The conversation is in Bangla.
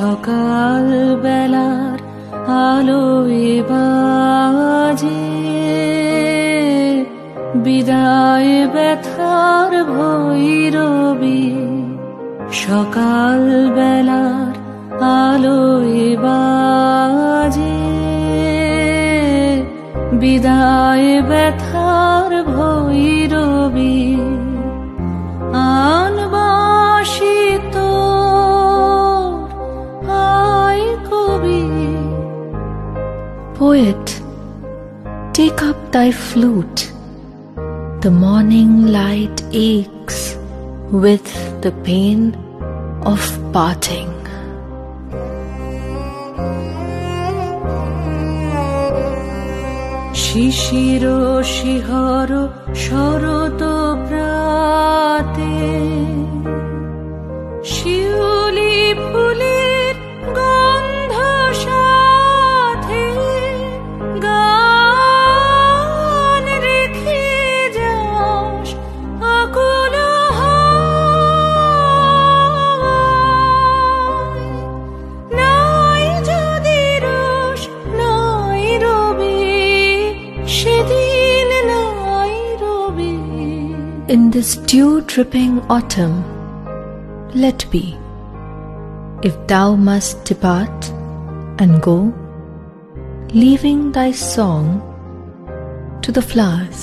সকাল বেলার আলোয় বাজে বিদায় ব্যথার ভৈরবী। সকাল বেলার আলোয় বাজে বিদায় ব্যথার ভৈরবী। আনবাসী তোর আয় কবি। Poet, take up thy flute. The morning light aches with the pain of parting. শিশির শিহর শরৎ প্রাতে শিউলি ফুলের গন্ধ সাথে গান রেখে যাস আকুল হায়। নাই যদি রোষ নাই রবি সেদিন নাই রবি। In this dew-dripping autumn, let be. If thou must depart and go, leaving thy song to the flowers.